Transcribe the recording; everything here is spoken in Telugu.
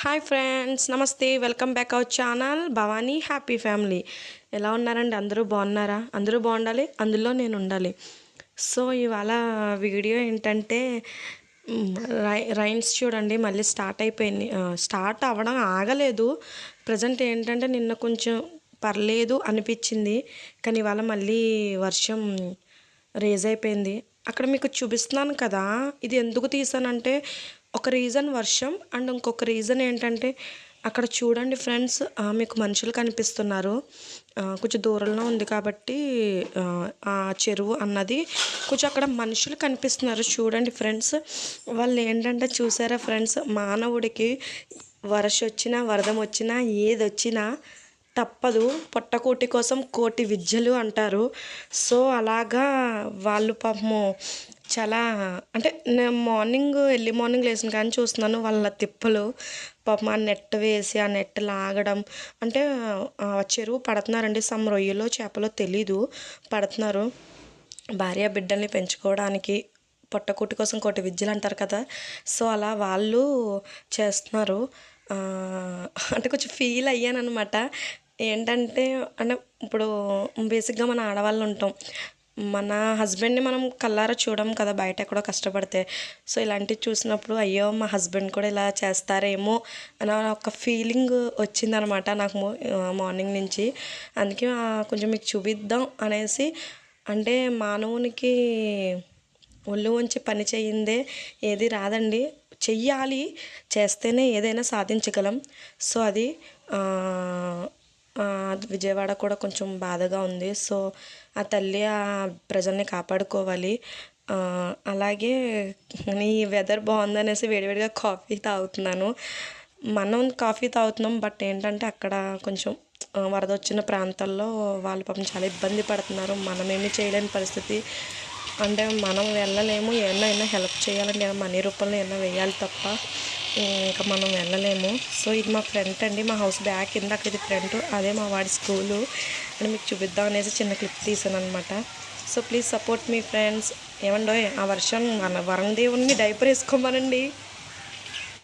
హాయ్ ఫ్రెండ్స్, నమస్తే. Welcome back our channel Bhavani happy family. ఎలా ఉన్నారండి? అందరూ బాగున్నారా? అందరూ బాగుండాలి, అందులో నేను ఉండాలి. సో ఇవాళ వీడియో ఏంటంటే రైన్స్ చూడండి మళ్ళీ స్టార్ట్ అయిపోయింది. స్టార్ట్ అవ్వడం ఆగలేదు. ప్రజెంట్ ఏంటంటే నిన్న కొంచెం పర్లేదు అనిపించింది, కానీ ఇవాళ మళ్ళీ వర్షం రేజ్ అయిపోయింది. అక్కడ మీకు చూపిస్తున్నాను కదా, ఇది ఎందుకు తీసానంటే ఒక రీజన్ వర్షం అండ్ ఇంకొక రీజన్ ఏంటంటే అక్కడ చూడండి ఫ్రెండ్స్, మీకు మనుషులు కనిపిస్తున్నారు. కొంచెం దూరంలో ఉంది కాబట్టి ఆ చెరువు అన్నది కొంచెం అక్కడ మనుషులు కనిపిస్తున్నారు. చూడండి ఫ్రెండ్స్, వాళ్ళు ఏంటంటే చూసారా ఫ్రెండ్స్, మానవుడికి వర్షం వచ్చినా వరదం వచ్చినా ఏది వచ్చినా తప్పదు, పొట్టకూటి కోసం కోటి విద్యలు అంటారు. సో అలాగా వాళ్ళు పాపము చాలా, అంటే నేను ఎర్లీ మార్నింగ్ లేచిన కానీ చూస్తున్నాను వాళ్ళ తిప్పలు. పాపం ఆ నెట్ వేసి ఆ నెట్ లాగడం, అంటే చెరువు పడుతున్నారండి. సమ్ రొయ్యలో చేపలో తెలీదు, పడుతున్నారు భార్య బిడ్డల్ని పెంచుకోవడానికి. పొట్టకూటి కోసం కోటి విద్యలు అంటారు కదా, సో అలా వాళ్ళు చేస్తున్నారు. అంటే కొంచెం ఫీల్ అయ్యాను అనమాట. ఏంటంటే అంటే ఇప్పుడు బేసిక్గా మన ఆడవాళ్ళు ఉంటాం, మన హస్బెండ్ని మనం కళ్ళారా చూడం కదా బయట ఎక్కడో కష్టపడితే. సో ఇలాంటివి చూసినప్పుడు అయ్యో మా హస్బెండ్ కూడా ఇలా చేస్తారేమో అని ఒక ఫీలింగ్ వచ్చిందనమాట నాకు మార్నింగ్ నుంచి. అందుకే కొంచెం మీకు చూపిద్దాం అనేసి. అంటే మానవునికి ఒళ్ళు వంచి పని చేయిందే ఏది రాదండి, చెయ్యాలి, చేస్తేనే ఏదైనా సాధించగలం. సో అది విజయవాడ కూడా కొంచెం బాధగా ఉంది. సో ఆ తల్లి ఆ ప్రజల్ని కాపాడుకోవాలి. అలాగే ఈ వెదర్ బాగుందనేసి వేడివేడిగా కాఫీ తాగుతున్నాను. మనం కాఫీ తాగుతున్నాం, బట్ ఏంటంటే అక్కడ కొంచెం వరద వచ్చిన ప్రాంతాల్లో వాళ్ళు పాపం చాలా ఇబ్బంది పడుతున్నారు. మనమేమీ చేయలేని పరిస్థితి. అంటే మనం వెళ్ళలేము, ఏమైనా హెల్ప్ చేయాలంటే మనీ రూపంలో ఏమైనా వేయాలి తప్ప ఇంకా మనం వెళ్ళలేము. సో ఇది మా ఫ్రంట్ అండి, మా హౌస్ బ్యాక్ ఇందాక ఇది ఫ్రంట్, అదే మా వాడి స్కూలు అని మీకు చూపిద్దాం అనేసి చిన్న క్లిప్ తీసాను అనమాట. సో ప్లీజ్ సపోర్ట్ మీ ఫ్రెండ్స్. ఏమండో ఆ వర్షం వరం దేవుణ్ణి డైపర్ వేసుకోమనండి.